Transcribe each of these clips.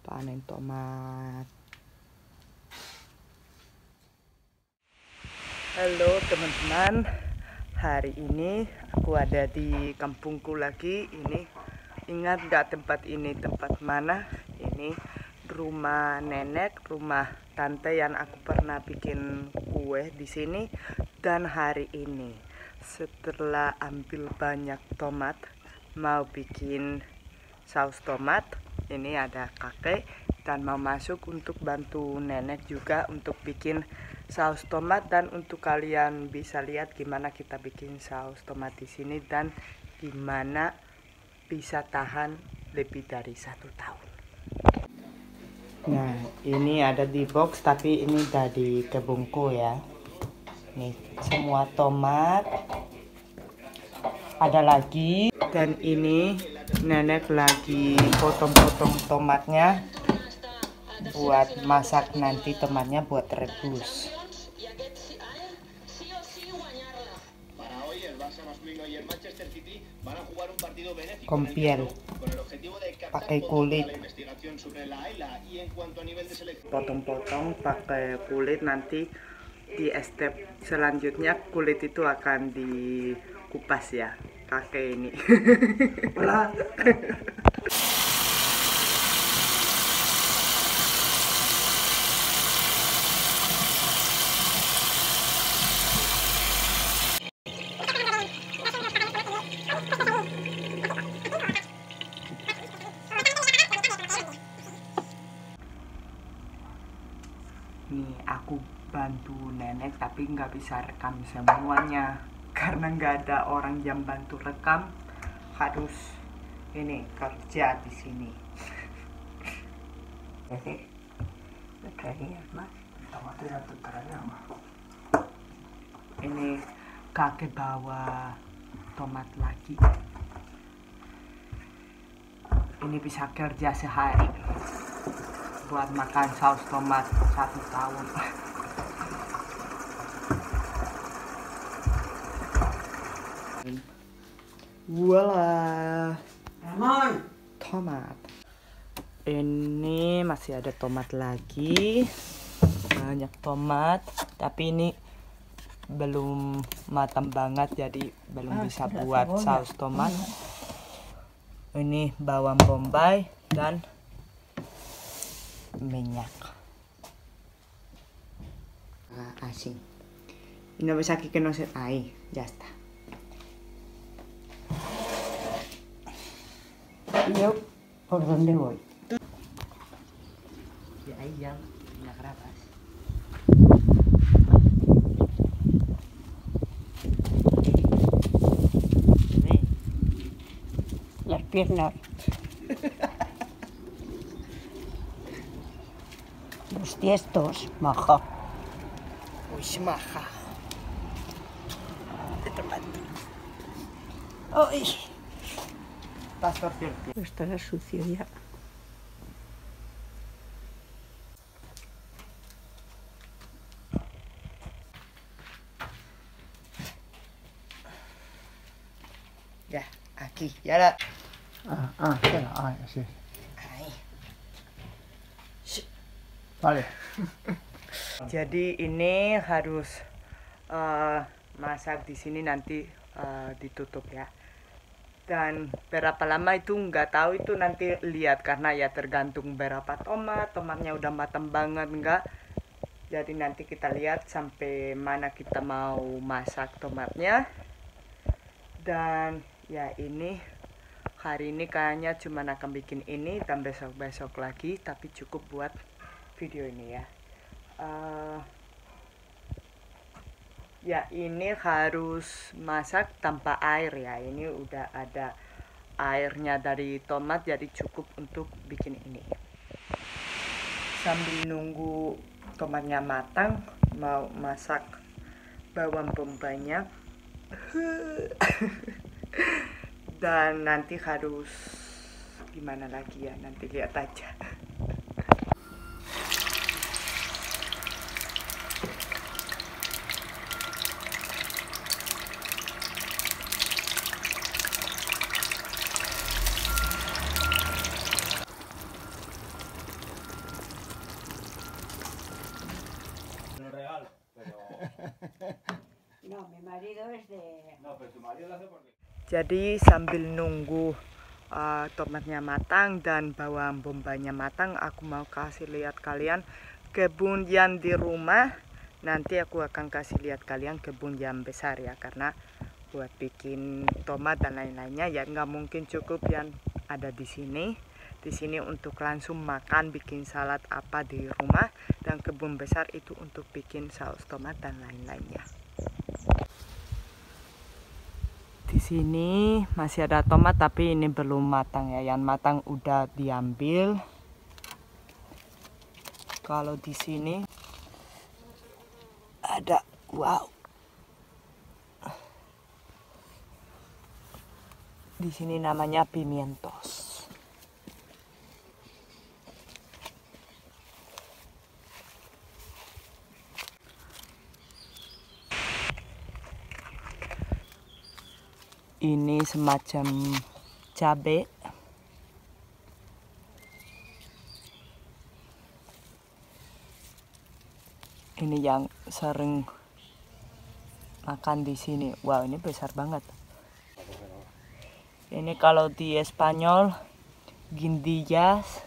Panen tomat. Halo teman-teman, hari ini aku ada di kampungku lagi. Ini ingat gak tempat ini tempat mana? Ini rumah nenek, rumah tante yang aku pernah bikin kue di sini. Dan hari ini setelah ambil banyak tomat, mau bikin saus tomat. Ini ada kakek dan mau masuk untuk bantu nenek juga untuk bikin saus tomat, dan untuk kalian bisa lihat gimana kita bikin saus tomat di sini dan gimana bisa tahan lebih dari 1 tahun. Nah, ini ada di box tapi ini dari kebunku ya. Nih, semua tomat ada lagi, dan ini nenek lagi potong-potong tomatnya buat masak nanti, tomatnya buat rebus. Kompiel pakai kulit, potong-potong pakai kulit. Nanti di step selanjutnya kulit itu akan dikupas ya, kakek ini. Nih aku bantu nenek tapi nggak bisa rekam semuanya karena nggak ada orang yang bantu rekam, harus ini kerja di sini. Jadi mas, ini kakek bawa tomat lagi. Ini bisa kerja sehari buat makan saus tomat 1 tahun. Voila, tomat. Ini masih ada tomat lagi, banyak tomat, tapi ini belum matang banget jadi belum bisa buat saus tomat. Ini bawang bombay dan minyak. Asing. Y no ves aquí que no se... Ahí, ya está. ¿Y yo por dónde voy? Y ahí ya la grabas. Las piernas. Los tiestos, maja. Uy, maja. ¡Ay! Paso por ti. Estará sucio ya. Ya, aquí, ya la... Espera, sí. Ahí. Vale. Jadi ini harus masak di sini, nanti ditutup ya. Dan berapa lama itu nggak tahu, itu nanti lihat karena ya tergantung berapa tomatnya udah matang banget enggak. Jadi nanti kita lihat sampai mana kita mau masak tomatnya. Dan ya ini hari ini kayaknya cuma akan bikin ini dan besok-besok lagi, tapi cukup buat video ini ya. Ya ini harus masak tanpa air ya, ini udah ada airnya dari tomat jadi cukup untuk bikin ini. Sambil nunggu tomatnya matang, mau masak bawang bombaynya. Dan nanti harus gimana lagi ya, nanti lihat aja. marido es de... Jadi sambil nunggu tomatnya matang dan bawang bombaynya matang, aku mau kasih lihat kalian kebun yang di rumah. Nanti aku akan kasih lihat kalian kebun yang besar ya, karena buat bikin tomat dan lain-lainnya ya nggak mungkin cukup yang ada di sini. Di sini untuk langsung makan, bikin salad apa di rumah, dan kebun besar itu untuk bikin saus tomat dan lain-lainnya. Di sini masih ada tomat tapi ini belum matang ya. Yang matang udah diambil. Kalau di sini ada, wow. Di sini namanya pimientos. Ini semacam cabai. Ini yang sering makan di sini. Wow, ini besar banget. Ini kalau di Spanyol guindillas,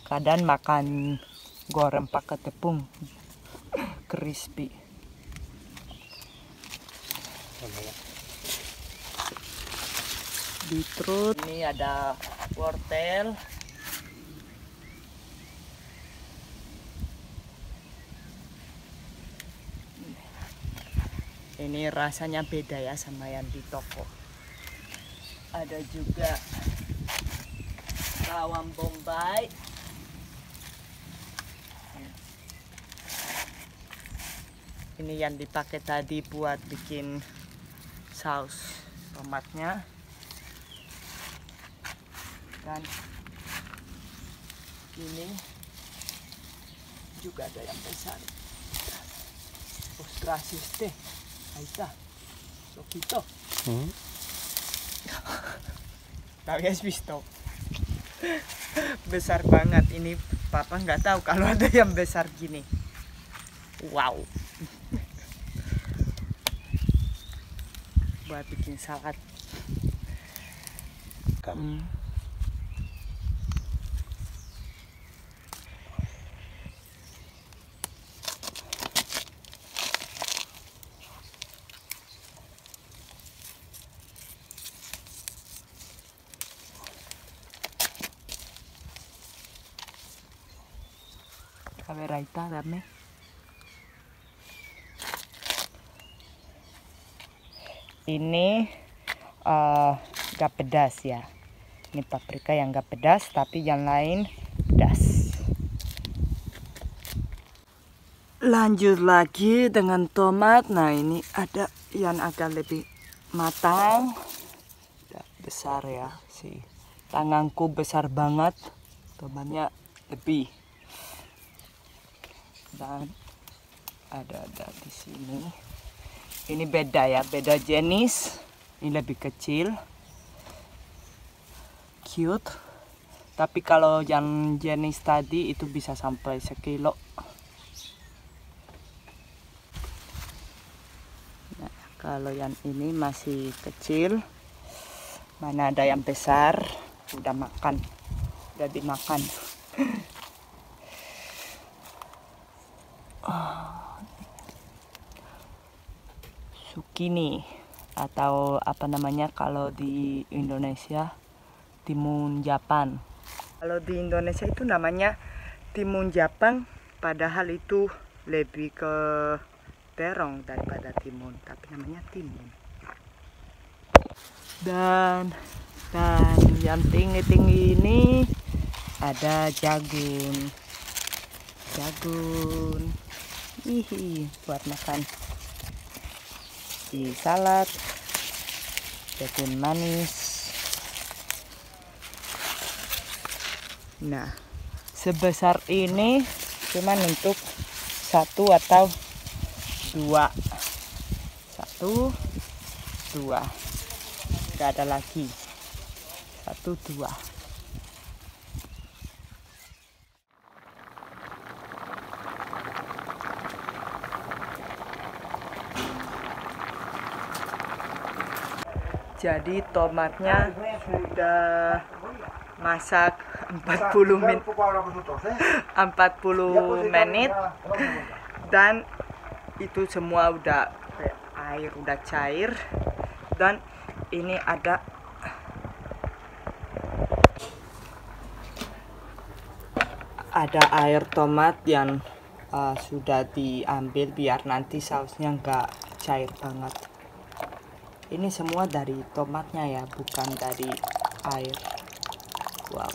kadang makan goreng pakai tepung, crispy. Beetroot, ini ada wortel. Ini rasanya beda ya sama yang di toko. Ada juga bawang bombay. Ini yang dipakai tadi buat bikin saus tomatnya. Dan ini juga ada yang besar. Gracias teh. Ahí está. Poquito. Habías visto? Besar banget. Ini papa nggak tahu kalau ada yang besar gini. Wow. Buat bikin salad. A ver, ahí está, dame. Ini gak pedas ya. Ini paprika yang gak pedas, tapi yang lain pedas. Lanjut lagi dengan tomat. Nah, ini ada yang agak lebih matang. Udah besar ya sih. Tanganku besar banget. Tomatnya lebih. Dan ada di sini. Ini beda ya, beda jenis. Ini lebih kecil, cute. Tapi kalau yang jenis tadi itu bisa sampai 1 kilo. Nah, kalau yang ini masih kecil. Mana ada yang besar? Udah makan, udah dimakan. Zucchini atau apa namanya kalau di Indonesia, timun Jepang. Kalau di Indonesia itu namanya timun Jepang, padahal itu lebih ke terong daripada timun, tapi namanya timun. Dan yang tinggi-tinggi ini ada jagung. Hihi, buat makan di salad, jagung manis. Nah, sebesar ini cuman untuk 1 atau 2. 1, 2. Gak ada lagi. 1, 2. Jadi tomatnya sudah masak 40 menit dan itu semua udah air udah cair, dan ini ada air tomat yang sudah diambil biar nanti sausnya nggak cair banget. Ini semua dari tomatnya ya, bukan dari air. Wow.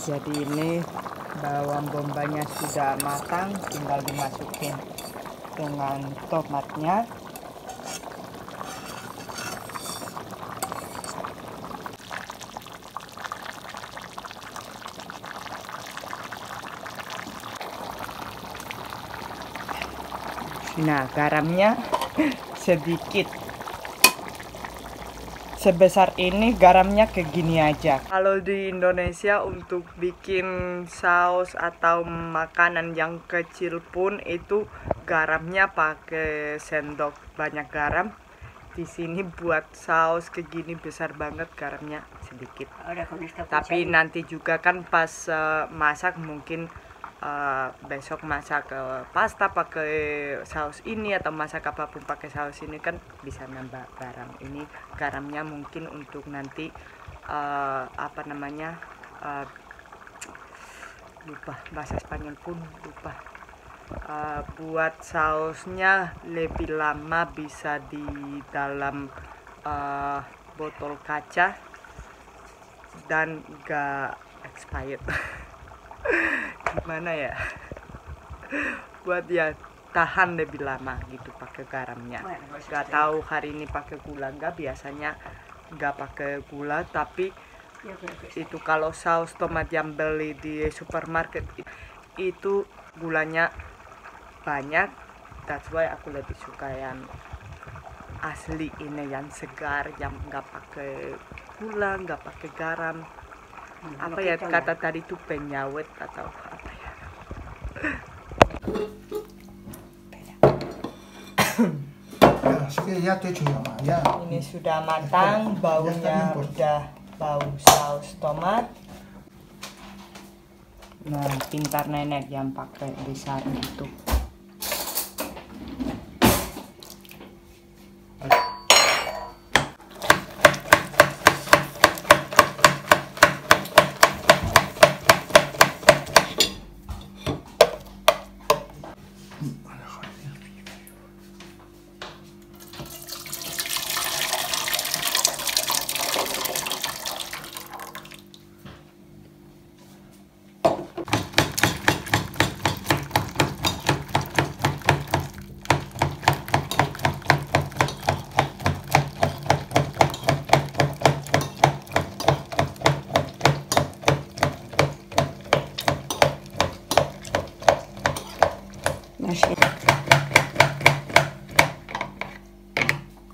Jadi ini bawang bombaynya sudah matang, tinggal dimasukin dengan tomatnya. Nah, garamnya sedikit. Sebesar ini garamnya kayak gini aja. Kalau di Indonesia untuk bikin saus atau makanan yang kecil pun itu garamnya pakai sendok banyak garam. Di sini buat saus kayak gini besar banget, garamnya sedikit. Tapi nanti juga kan pas masak mungkin besok masak pasta pakai saus ini atau masak apapun pakai saus ini kan bisa nambah garam. Ini garamnya mungkin untuk nanti lupa bahasa Spanyol pun lupa. Buat sausnya lebih lama bisa di dalam botol kaca dan gak expired. Gimana ya, buat ya tahan lebih lama gitu pakai garamnya. Gak tahu hari ini pakai gula nggak, biasanya nggak pakai gula, tapi itu kalau saus tomat yang beli di supermarket itu gulanya banyak. That's why aku lebih suka yang asli ini, yang segar, yang nggak pakai gula, nggak pakai garam. Apa ya kata tadi tuh, penyawet atau apa ya. Ini sudah matang, baunya udah bau saus tomat. Nah, pintar nenek yang pakai besar itu.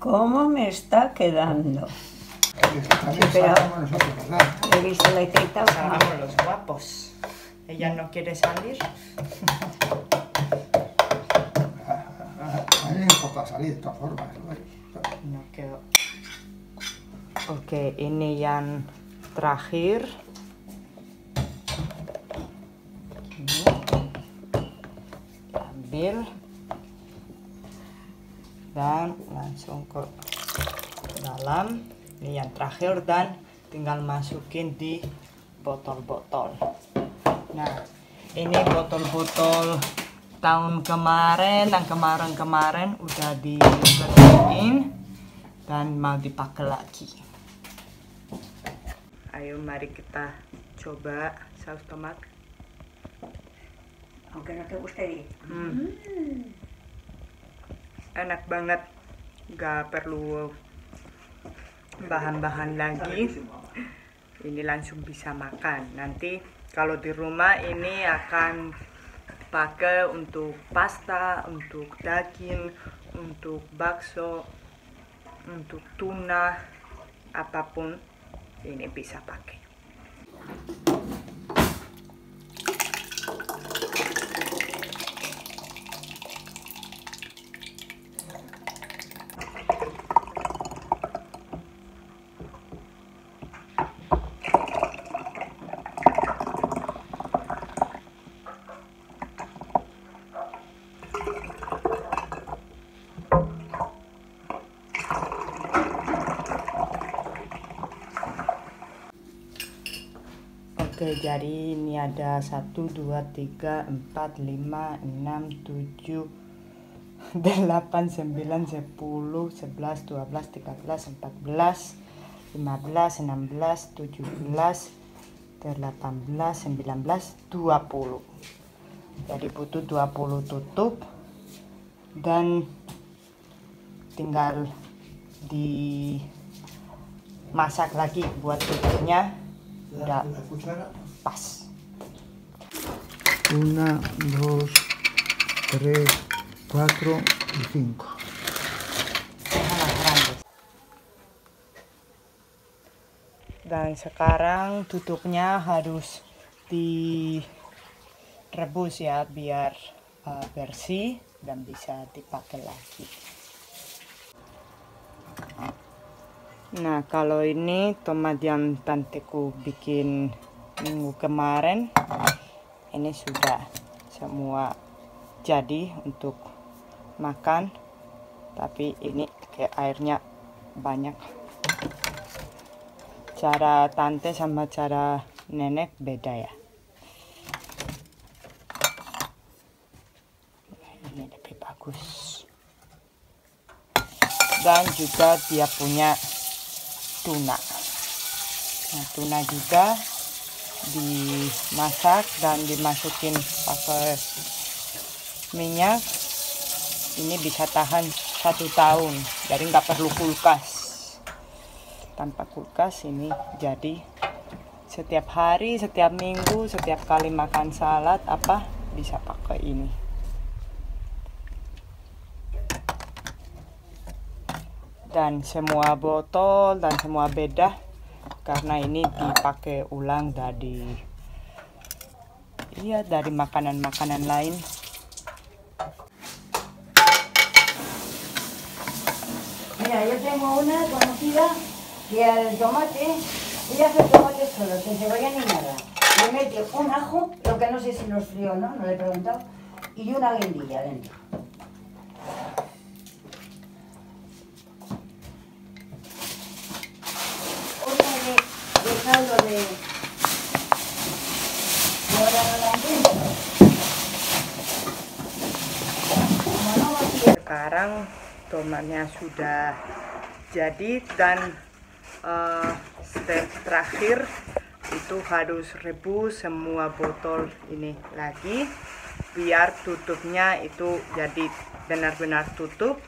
¿Cómo me está quedando? He visto la etiqueta. Somos los guapos. Ella no quiere salir. A mí me importa salir de todas formas. No quedó. Oke, ini yang terakhir. Ini ambil dan langsung ke dalam. Ini yang terakhir dan tinggal masukin di botol-botol. Nah, ini botol-botol tahun kemarin dan kemarin udah dibersihin dan mau dipakai lagi. Ayo mari kita coba saus tomat. Aunque no te guste. Enak banget, gak perlu bahan-bahan lagi. Ini langsung bisa makan. Nanti kalau di rumah ini akan pakai untuk pasta, untuk daging, untuk bakso, untuk tuna, apapun ini bisa pakai. Oke, jadi ini ada 1, 2, 3, 4, 5, 6, 7, 8, 9, 10, 11, 12, 13, 14, 15, 16, 17, 18, 19, 20. Jadi butuh 20 tutup dan tinggal dimasak lagi buat tutupnya. Udah pas. 1, 2, 3, 4 y 5. Dan sekarang tutupnya harus direbus ya, biar bersih dan bisa dipakai lagi. Nah, kalau ini tomat yang tanteku bikin minggu kemarin, ini sudah semua jadi untuk makan, tapi ini kayak airnya banyak. Cara tante sama cara nenek beda ya. Ini lebih bagus. Dan juga dia punya tuna. Nah, tuna juga dimasak dan dimasukin pakai minyak. Ini bisa tahan 1 tahun, jadi nggak perlu kulkas. Tanpa kulkas ini jadi setiap hari, setiap minggu, setiap kali makan salad apa bisa pakai ini. Dan semua botol dan semua beda karena ini dipakai ulang dari makanan-makanan lain. Mira, yo tengo una conocida que al tomate, ella hace el tomate solo, sin cebolla ni nada. Le mete un ajo, lo que no sé si los frío o no, no le he preguntado, y una guindilla dentro. De caldo de ahora no la entiendo. Como no aquí. Sekarang tomatnya sudah jadi dan step terakhir itu harus rebus semua botol ini lagi biar tutupnya itu jadi benar-benar tutup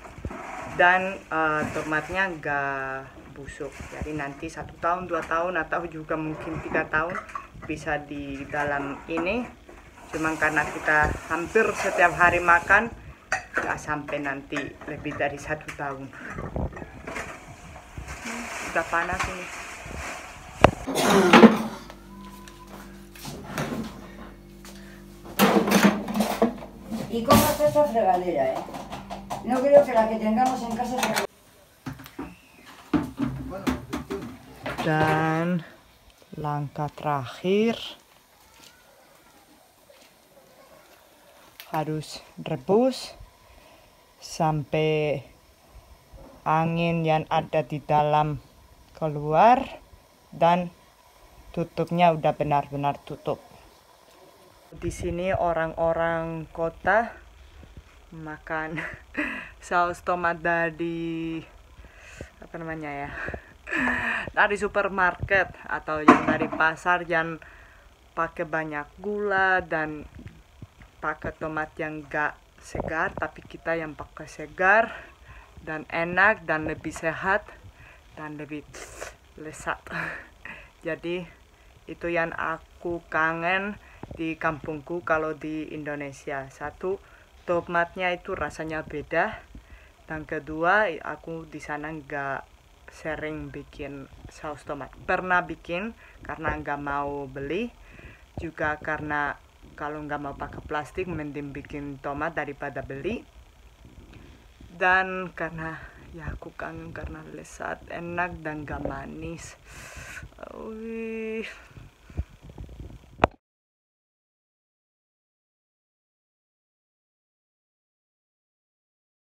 dan tomatnya enggak busuk. Jadi nanti 1 tahun, 2 tahun atau juga mungkin 3 tahun bisa di dalam ini. Cuman karena kita hampir setiap hari makan, nggak sampai nanti lebih dari 1 tahun. Udah panas ini. Y cómo está esta fregadera, No creo que la que tengamos en casa sea... Dan langkah terakhir harus rebus sampai angin yang ada di dalam keluar dan tutupnya udah benar-benar tutup. Di sini orang-orang kota makan saus tomat dari dari supermarket atau yang dari pasar yang pakai banyak gula dan pakai tomat yang gak segar, tapi kita yang pakai segar dan enak dan lebih sehat dan lebih lezat. Jadi itu yang aku kangen di kampungku. Kalau di Indonesia, satu, tomatnya itu rasanya beda Dan kedua, aku di sana nggak sering bikin saus tomat. Pernah bikin karena nggak mau beli, juga karena kalau nggak mau pakai plastik mending bikin tomat daripada beli. Dan karena ya aku kangen karena lezat, enak dan gak manis. Wih.